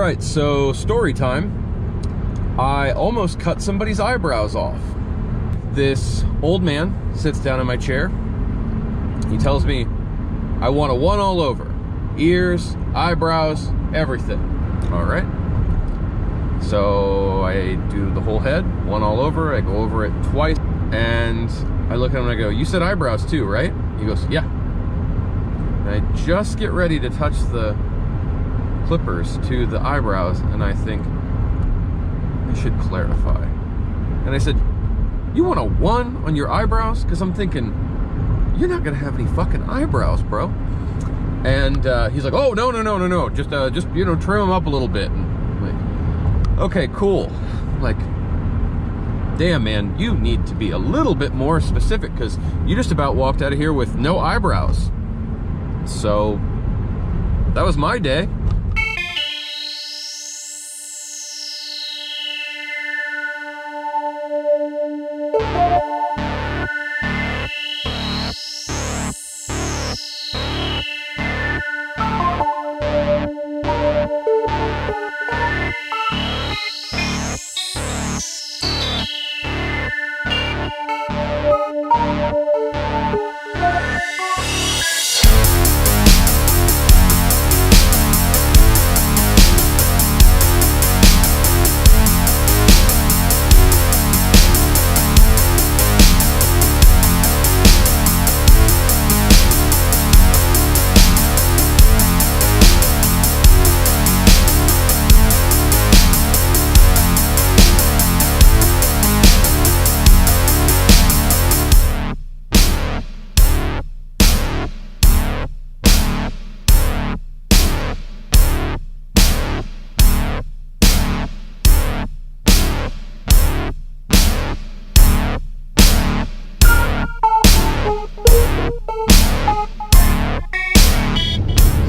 Alright, so story time. I almost cut somebody's eyebrows off. This old man sits down in my chair. He tells me, I want a one all over. Ears, eyebrows, everything. Alright. So I do the whole head, one all over. I go over it twice. And I look at him and I go, you said eyebrows too, right? He goes, yeah. And I just get ready to touch the clippers to the eyebrows, and I think I should clarify. And I said, you want a one on your eyebrows? Because I'm thinking, you're not gonna have any fucking eyebrows, bro. And he's like, oh, no. Just you know, trim them up a little bit. And I'm like, okay, cool. I'm like, damn, man, you need to be a little bit more specific, because you just about walked out of here with no eyebrows. So that was my day.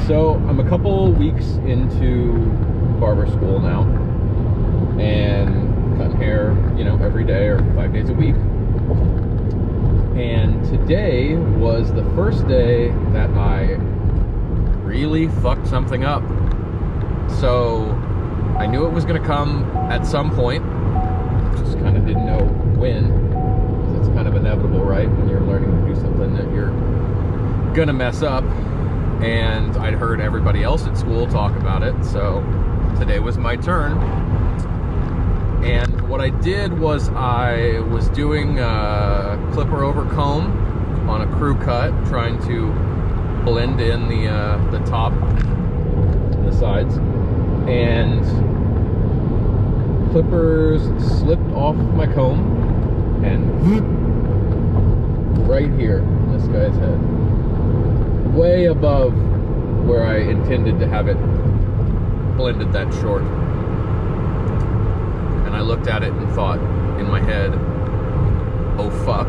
So I'm a couple weeks into barber school now, and cutting hair, you know, every day or 5 days a week. And today was the first day that I really fucked something up. So I knew it was gonna come at some point, just kind of didn't know when, because it's kind of inevitable, right? When you're learning to do something that you're gonna mess up. And I'd heard everybody else at school talk about it, so today was my turn. And what I did was I was doing a clipper over comb on a crew cut, trying to blend in the top and the sides, and clippers slipped off my comb and right here in this guy's head, way above where I intended to have it blended that short. And I looked at it and thought in my head, oh fuck.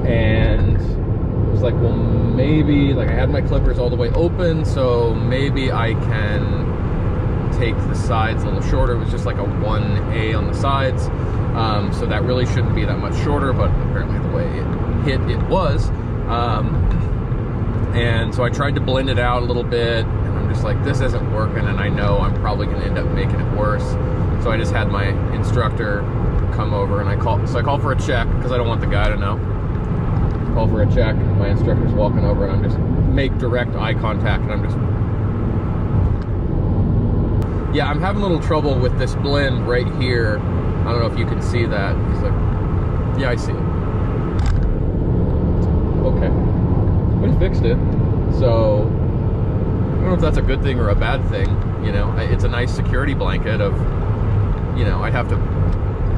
And it was like, well, maybe, like, I had my clippers all the way open, so maybe I can take the sides a little shorter. It was just like a 1A on the sides, so that really shouldn't be that much shorter, but apparently the way it hit, it was. And so I tried to blend it out a little bit, and I'm just like, this isn't working, and I know I'm probably gonna end up making it worse. So I just had my instructor come over, and I called for a check, because I don't want the guy to know. Call for a check, my instructor's walking over, and I'm just make direct eye contact, and I'm just, yeah, I'm having a little trouble with this blend right here. I don't know if you can see that. He's like, yeah, I see it. Okay. But he fixed it, so I don't know if that's a good thing or a bad thing. You know, it's a nice security blanket of, you know, I'd have to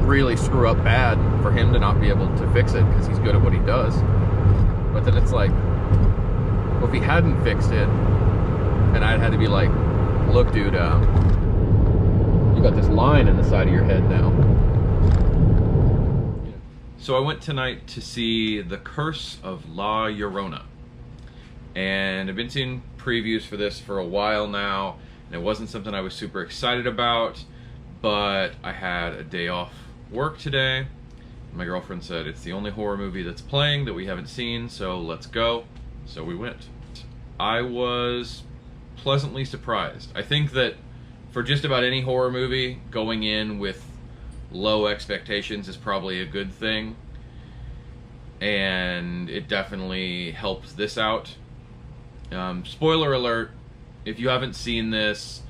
really screw up bad for him to not be able to fix it, because he's good at what he does. But then it's like, well, if he hadn't fixed it, and I'd had to be like, look, dude, you got this line in the side of your head now. So I went tonight to see The Curse of La Llorona. And I've been seeing previews for this for a while now, and it wasn't something I was super excited about, but I had a day off work today. My girlfriend said it's the only horror movie that's playing that we haven't seen, so let's go. So we went. I was pleasantly surprised. I think that for just about any horror movie, going in with low expectations is probably a good thing. And it definitely helps this out. Spoiler alert, if you haven't seen this,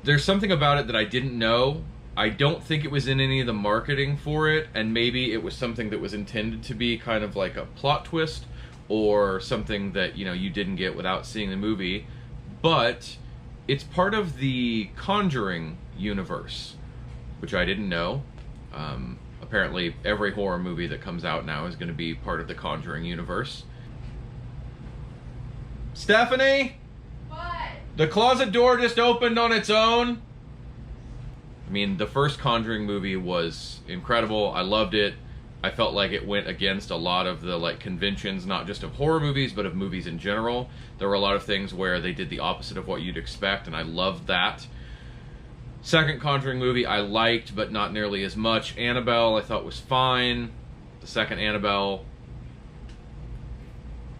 there's something about it that I didn't know. I don't think it was in any of the marketing for it, and maybe it was something that was intended to be kind of like a plot twist, or something that, you know, you didn't get without seeing the movie. But it's part of the Conjuring universe, which I didn't know. Apparently every horror movie that comes out now is going to be part of the Conjuring universe. Stephanie? What? The closet door just opened on its own. I mean, the first Conjuring movie was incredible. I loved it. I felt like it went against a lot of the like conventions, not just of horror movies, but of movies in general. There were a lot of things where they did the opposite of what you'd expect, and I loved that. Second Conjuring movie I liked, but not nearly as much. Annabelle I thought was fine. The second Annabelle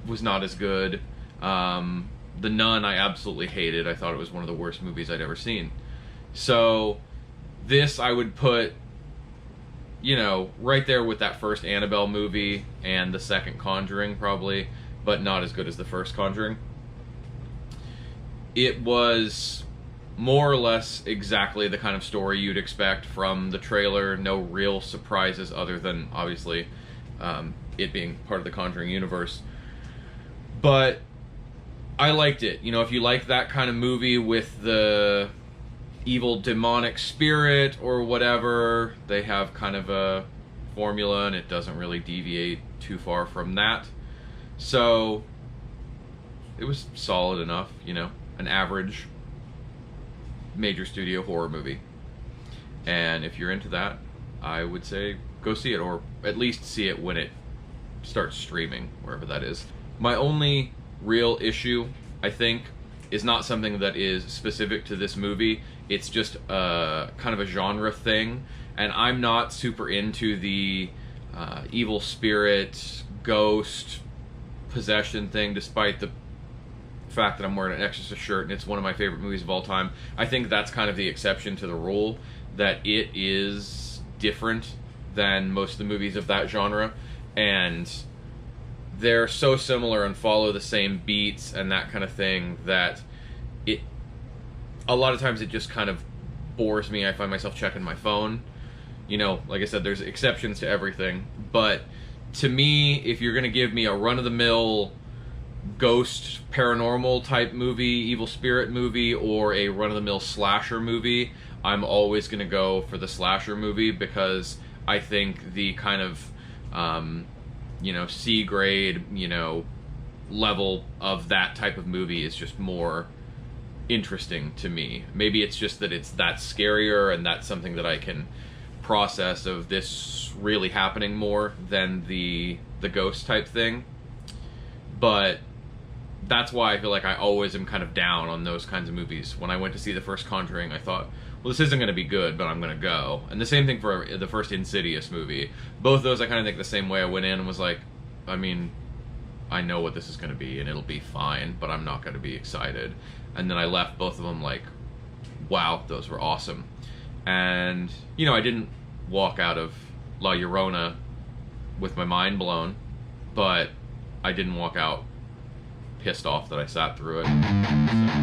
was not as good. The Nun I absolutely hated. I thought it was one of the worst movies I'd ever seen. So this I would put, you know, right there with that first Annabelle movie and the second Conjuring probably, but not as good as the first Conjuring. It was more or less exactly the kind of story you'd expect from the trailer. No real surprises other than, obviously, it being part of the Conjuring universe. But I liked it. You know, if you like that kind of movie with the evil demonic spirit or whatever, they have kind of a formula, and it doesn't really deviate too far from that. So it was solid enough, you know, an average major studio horror movie. And if you're into that, I would say go see it, or at least see it when it starts streaming, wherever that is. My only real issue, I think, is not something that is specific to this movie. It's just kind of a genre thing, and I'm not super into the evil spirit, ghost, possession thing, despite the fact that I'm wearing an Exorcist shirt and it's one of my favorite movies of all time. I think that's kind of the exception to the rule, that it is different than most of the movies of that genre, and they're so similar and follow the same beats and that kind of thing that it, a lot of times it just kind of bores me. I find myself checking my phone. You know, like I said, there's exceptions to everything, but to me, if you're gonna give me a run-of-the-mill ghost paranormal type movie, evil spirit movie, or a run-of-the-mill slasher movie, I'm always gonna go for the slasher movie, because I think the kind of you know, C grade, you know, level of that type of movie is just more interesting to me. Maybe it's just that it's that scarier, and that's something that I can process, of this really happening more than the ghost type thing. But that's why I feel like I always am kind of down on those kinds of movies. When I went to see the first Conjuring, I thought, well, this isn't going to be good, but I'm going to go. And the same thing for the first Insidious movie. Both those I kind of think the same way. I went in and was like, I mean, I know what this is going to be, and it'll be fine, but I'm not going to be excited. And then I left both of them like, wow, those were awesome. And, you know, I didn't walk out of La Llorona with my mind blown, but I didn't walk out pissed off that I sat through it. So.